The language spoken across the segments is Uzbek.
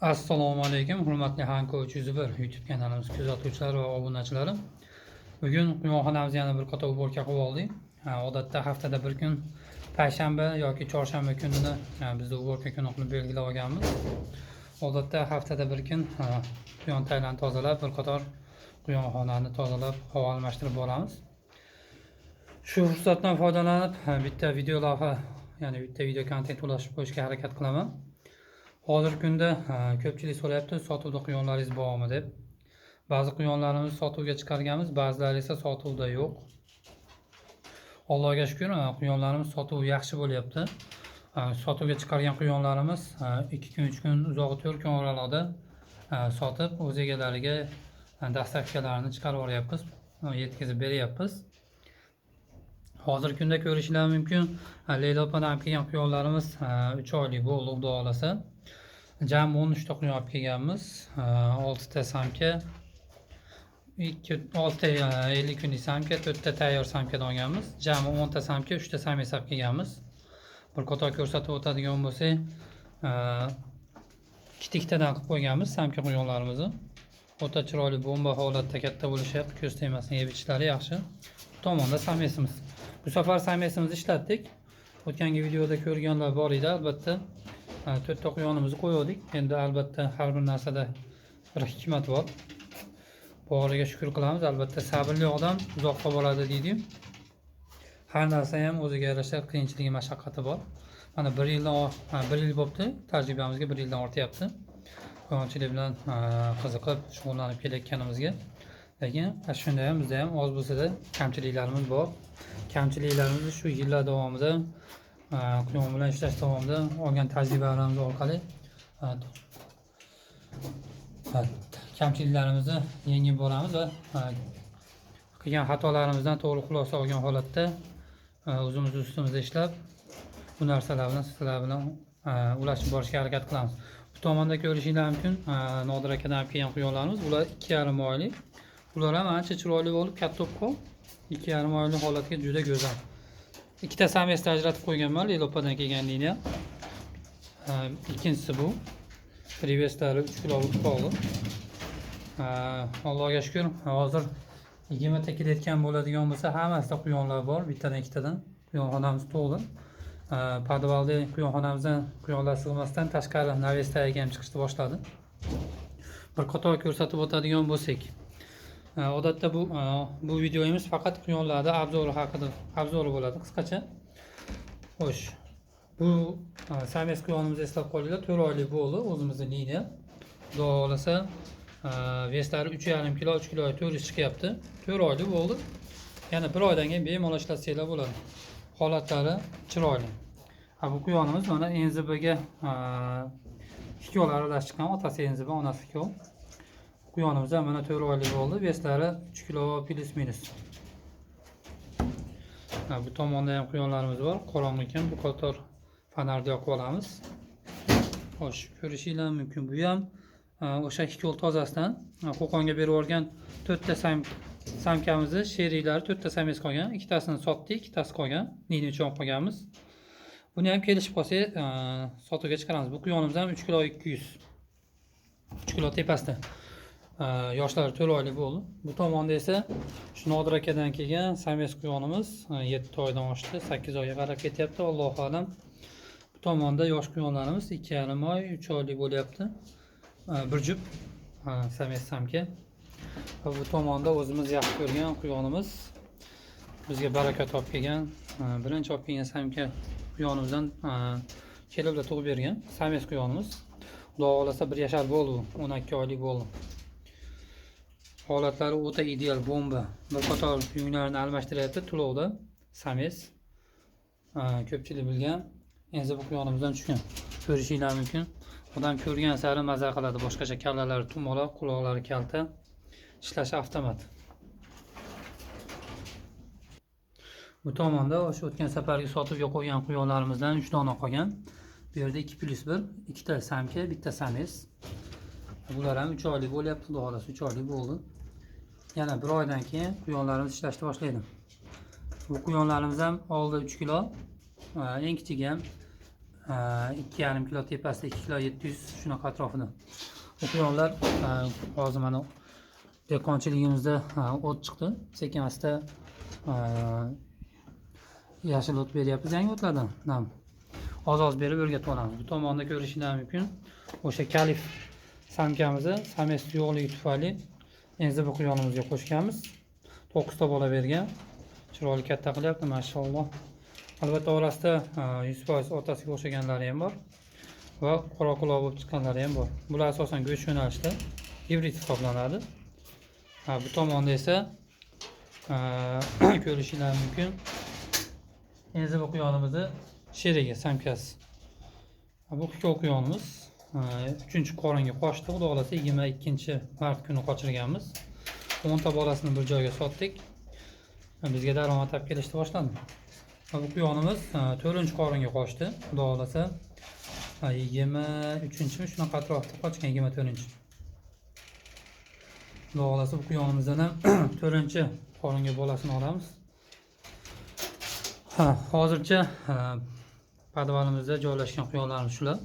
Assalomu alaykum, hurmatli Hanko 301 YouTube kanalimiz kuzatuvchilari va obunachilari. Bugun quyonxonamizga yana bir qator uborka qilib oldik. Odatda haftada bir kun payshanba yoki chorshanba kunini bizda uborka kuni qilib belgilab olganmiz. Odatda haftada bir kun quyon taylarni tozalab, bir qator quyonxonani tozalab, havo almashtirib boramiz. Shu fursatdan foydalanib bitta video lavha, ya'ni bitta video kontent ulashib qo'yishga harakat qilaman. Hozirgi kunda ko'pchilik so'rayapti, sotuvda quyonlaringiz bormi deb. Ba'zi quyonlarimizni sotuvga chiqarganmiz, ba'zilari esa sotuvda yo'q. Allohga shukr, quyonlarimiz sotuv yaxshi bo'lyapti. Sotuvga chiqargan quyonlarimiz 2 kun, 3 kun, uzoq 4 kun oralig'ida sotib, o'z egalariga dastavkalarini chiqarib yuboryapmiz, yetkazib beryapmiz. Hozirgi kunda ko'rishingiz mumkin, Leyla opadan olib kelgan quyonlarimiz 3 oylik bo'ldi, xudo xolasa. Jami 13 ta quyon olib kelganmiz. 6 ta samka, 6 ta 50 kunlik samka, 4 ta tayyor samkadan olganmiz. Jami 10 ta samka, 3 ta samiz olib kelganmiz. Bir qator ko'rsatib o'tadigan bo'lsak, ikkitadan qilib qo'yganmiz samka quyonlarimizni. O'ta chiroyli bomba holatda katta bo'lishyapti, ko'z tegmasdan yeb ichishlari yaxshi. Bu tomonda samesimiz. Bu safar samesimizni ishlatdik. O'tgangi videoda ko'rganlar bor edi, albatta. 4 ta quyonimizni qo'ydik. Endi albatta har bir narsada bir hikmat bor. Boriga shukr qilamiz. Albatta sabrli odam uzoqqa boradi deydi. Har narsa ham o'ziga yarasha qiyinchiligi, mashaqqati bor. Mana 1 yil bo'libdi, tajribamizga 1 yildan ortyapti. Quyonchilik bilan qiziqib, shug'ullanib kelayotganimizga. Lekin shunday ham bizda ham oz bo'lsa-da kamchiliklarimiz bor. Kamchiliklarimizni shu yillar davomida quyon bilan ishlash davomida olgan tajribalarimiz orqali kamchiliklarimizni yengib boramiz va qilgan xatolarimizdan to'g'ri xulosa olgan holatda o'zimiz ustimizda ishlab bu narsalar bilan sizlar bilan ulashib borishga harakat qilamiz. Bu tomonda ko'rishingiz mumkin, Nodir akadan olib kelgan quyonlarimiz, ular 2,5 oylik. Ular ham ancha chiroyli bo'lib, katta bo'lib, 2,5 oylik holatga juda go'zal. Ikkita samesni ajratib qo'yganman, Leyla opadan kelganligini. Ikkinchisi bu. Priveslari 3 kiloluk bog'i. Allohga shukr, hozir 20 ta kelayotgan bo'ladigan bo'lsa, hammasida quyonlar bor, bittadan ikkitadan. Quyonxonamiz to'g'ri. Podvalda quyonxonamizdan quyonlar sig'masdan tashqari navesdagi ham chiqishni boshladi. Bir qator ko'rsatib o'tadigan bo'lsak, odatda bu videomiz faqat quyonlarda obzori bo'ladi qisqacha. Xo'sh, bu sames quyonimizni eslab qolinglar, 4 oylik bo'ldi, o'zimizning liniya. Xudo xolasa veslari 3,5 kilo, 3 kiloga 400 chiqyapti. 4 oylik bo'ldi. Yana 1 oydan keyin bemalol ishlatsanglar bo'ladi. Holatlari chiroyli. Bu quyonimiz mana enzibaga ikkovlar aralashib chiqqan, otasi enziba, onasi ikkov. Quyonimiz ham mana 4 oylik bo'ldi. Veslari 3 kilo plus minus. Bu tomonda ham quyonlarimiz bor. Qorong'i ekan, bu qator fonarni yoqib olamiz. Xo'sh, ko'rishingiz mumkin. Bu ham o'sha ikkov tozasidan Qo'qonga berib yuborgan 4 ta samkamizni sheriylari 4 ta sames qolgan. Ikkitasini sotdik, ikkitasi qolgan. Nini uchun olib qolganmiz. Buni ham kelishib qolsak, sotuvga chiqaramiz. Bu quyonimiz ham 3 kilo 200. 3 kilo tepasida. Yoshlari 4 oylik bo'ldi. Bu tomonda esa shu Nodir akadan kelgan sames quyonimiz 7 oydan oshdi, 8 oyga qarab ketyapti, Allohu alam. Bu tomonda yosh quyonlarimiz 2,5 oy, 3 oylik bo'lyapti. Bir jup sames samka. Va bu tomonda o'zimiz yaxshi ko'rgan quyonimiz, bizga baraka topib kelgan, birinchi olib kelgan samka quyonimizdan kelib tug'ib bergan sames quyonimiz. Xudo xolasa 1 yashar bo'ldi, 12 oylik bo'ldi. Holatlari o'ta ideal bomba. Bir qator yunglarni almashtiryapti tulovda sames. Ko'pchilik bilgan enziba quyonimizdan tushgan. Ko'rishingiz mumkin. Odam ko'rgan sari maza qiladi. Boshqacha kallalari tumaloq, quloqlari kalta, ishlashi avtomat. Bu tomonda o'sha o'tgan safargi sotuvga qo'ygan quyonlarimizdan 3 dona qolgan. Bu yerda 2+1, 2 ta samka, bitta sames. Bular ham 3 oylik bo'lyapti, xudo xolasa 3 oylik bo'ldi. Yana 1 oydan keyin quyonlarimiz ishlashni boshlaydi. Bu quyonlarimiz ham oldi 3 kilo. Eng kichigi ham 2,5 kilo tepasida 2 kilo 700 shunaqa atrofida. Bu quyonlar hozir mana dehqonchiligimizda o't chiqdi. Sekin asta yashil o't beryapmiz, yangi o'tlardan. Oz berib o'rgatib olamiz. Bu tomonda ko'rishingiz mumkin. O'sha kalif samkamizni sames yo'qligi tufayli endi bu quyonimizga qo'shganmiz. 9 ta bola bergan. Chiroyli katta qilyapti, mashalloh. Albatta orasida 100% otasiga o'xshaganlari ham bor va qora quloq bo'lib chiqqanlari ham bor. Bular asosan go'sht yo'nalishida gibrid hisoblanadi. Bu tomonda esa ko'rishingiz mumkin. Endi bu quyonimizni sherigi samkasi. Bu ikkov quyonimiz 3-qoringa qo'shdi. Xudo xolasa 22-mart kuni qochirganmiz. 10 ta bolasini bir joyga sotdik. Bizga daromad olib kelishni boshladi. Bu quyonimiz 4-qoringa qo'shdi. Xudo xolasa 23-mi shunaqa atrofda qochgan, 24-chi. Xudo xolasa bu quyonimizdan ham 4-qoringa bolasini olamiz. Hozircha podvalimizda joylashgan quyonlarimiz shular.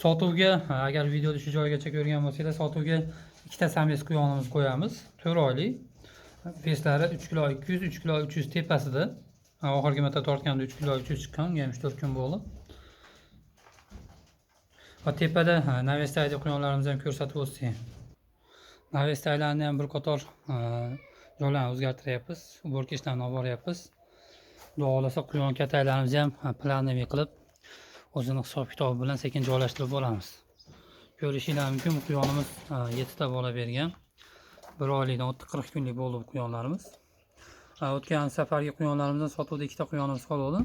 Sotuvga, agar videoda shu joygacha ko'rgan bo'lsanglar, sotuvga ikkita sames quyonimiz qo'yamiz. 4 oylik. Veslari 3 kilo 200, 3 kilo 300 tepasida. Oxirgi marta tortganda 3 kilo 300 chiqqan, unga ham 3-4 kun bo'ldi. Va tepada navestayli quyonlarimizni ham ko'rsatib o'tsak. Navestaylarni ham bir qator joylarni o'zgartiryapmiz, uborka ishlarini olib boryapmiz. Xudo xolasa quyon kataylarimizni ham planlaviy qilib o'zini hisob-kitobi bilan sekin joylashtirib olamiz. Ko'rishingiz mumkin, bu quyonimiz 7 ta bola bergan. 1 oylikdan 40 kunlik bo'ldi bu quyonlarimiz. O'tgan safargi quyonlarimizdan sotuvda 2 ta quyonimiz qoldi.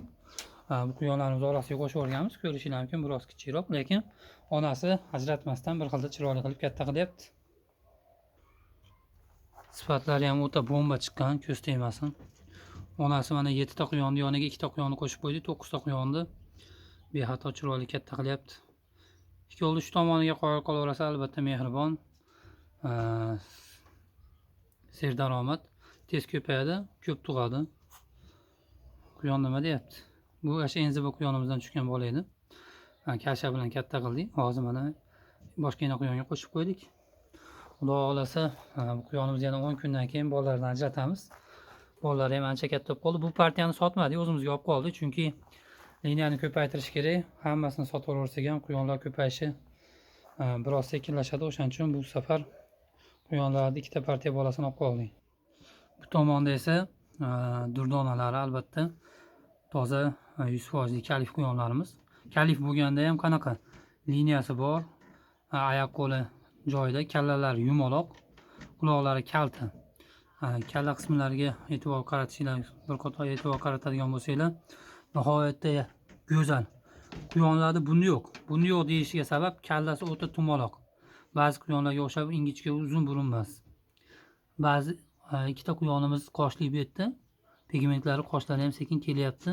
Bu quyonlarimiz orasiga qo'shib o'rganmiz. Ko'rishingiz mumkin, biroz kichikroq, lekin onasi ajratmasdan bir xilda chiroyli qilib katta qilyapti. Sifatlari ham o'ta bomba chiqqan, ko'z tegmasin. Onasi mana 7 ta quyonni yoniga 2 ta quyonni qo'shib qo'ydi, 9 ta quyonni bexato chiroyli katta qilyapti. Ikkovni shu tomoniga qo'yib qolaversa, albatta mehribon, serdaromad, tez ko'payadi, ko'p tug'adi. Quyon nima deyapti? Bu o'sha enzi bu quyonimizdan tushgan bola edi. Kasha bilan katta qildik. Hozir mana boshqa yana quyonga qo'shib qo'ydik. Xudo xolasa bu quyonimiz yana 10 kundan keyin bolalardan ajratamiz. Bolalari ham ancha katta bo'lib qoldi. Bu partiyani sotmadik, o'zimizga olib qoldik, chunki liniyani ko'paytirish kerak. Hammasini sotib yuborsak ham quyonlar ko'payishi biroz sekinlashadi. O'shaning uchun bu safar quyonlarning 2 ta partiya bolasini olib qoldik. Bu tomonda esa durdonalari albatta toza 100% kalif quyonlarimiz. Kalif bo'lganda ham qanaqa liniyasi bor, oyoq qo'li joyida, kallalari yumaloq, quloqlari kalta. Kalla qismlariga e'tibor qaratishinglar, bir qator e'tibor qaratadigan bo'lsanglar, nihoyatda go'zal. Quyonlarda buni yo'q. Buni yo'q deyishiga sabab kallasi o'ta tumaloq. Ba'zi quyonlarga o'xshab ingichka uzun burun emas. Ba'zi ikkita quyonimiz qoshli bu yerda. Pigmentlari, qoshlari ham sekin kelyapti.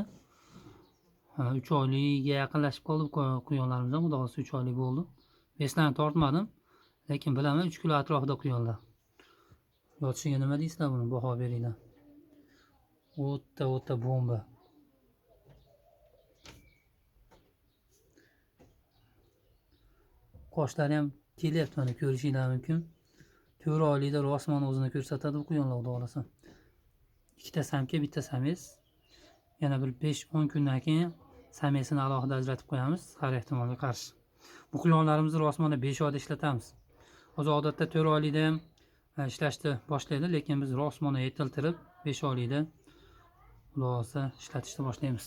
3 oylikga yaqinlashib qoldi quyonlarimizdan. Xudo xolasa 3 oylik bo'ldi. Beslarni tortmadim, lekin bilaman 3 kilo atrofida quyonlar. Yotishiga nima deysizlar, buni baho beringlar. O'ta bomba. Qoshlari ham kelyapti, mana ko'rishingiz mumkin. 4 oylikda rosmon o'zini ko'rsatadi bu quyonlar, xudo xolasa. 2 ta samka, 1 ta sames. Yana bir 5-10 kundan keyin samesini alohida ajratib qo'yamiz, har ehtimolga qarshi. Bu quyonlarimizni rosmona 5 oyda ishlatamiz. Hozir odatda 4 oylikda ham ishlashni boshlaydi, lekin biz rosmona yetiltirib 5 oylikda xudo xolasa ishlatishni boshlaymiz.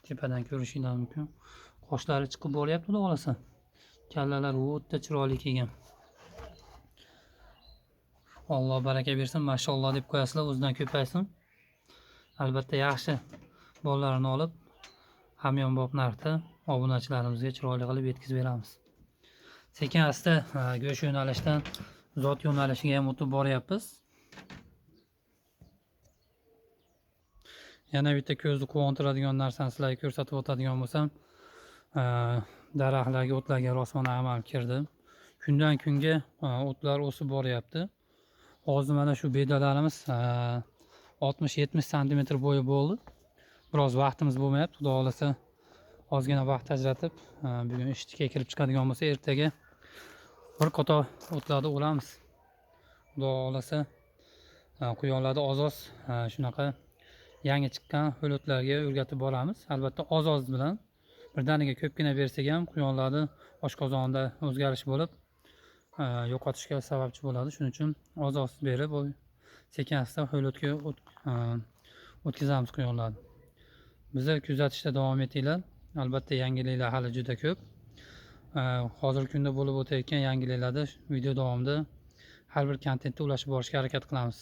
Tepadan ko'rishingiz mumkin. Qoshlari chiqib boryapti, xudo xolasa. Kallalar o'ta chiroyli kelgan. Alloh baraka bersin, mashalloh deb qo'yasizlar, o'zidan ko'paysin. Albatta yaxshi bolalarni olib, hamyonbop narxda obunachilarimizga chiroyli qilib yetkazib beramiz. Sekin asta go'sht yo'nalishdan zot yo'nalishiga ham o'tib boryapmiz. Yana bitta ko'zni quvontiradigan narsani sizlarga ko'rsatib o'tadigan bo'lsam, daraxtlarga, o'tlarga rosmona amal kirdi. Kundan kunga o'tlar o'sib boryapti. Hozir mana shu bedalarimiz 60-70 cm bo'yi bo'ldi. Biroz vaqtimiz bo'lmayapti. Xudo xolasa ozgina vaqt ajratib bugun ishga kirib chiqadigan bo'lsa ertaga bir qator o'tlarni o'ramiz. Xudo xohlasa quyonlarni oz shunaqa yangi chiqqan o'tlarga o'rgatib boramiz. Albatta oz bilan birdaniga ko'pgina bersak ham quyonlarni oshqozonida o'zgarish bo'lib yo'qotishga sababchi bo'ladi. Shuning uchun oz berib sekin asta o'tga o'tkazamiz quyonlarni. Bizni kuzatishda davom etinglar. Albatta yangiliklar hali juda ko'p. Hozirgi kunda bo'lib o'tayotgan yangiliklarni video davomida har bir kontentni ulashib borishga harakat qilamiz.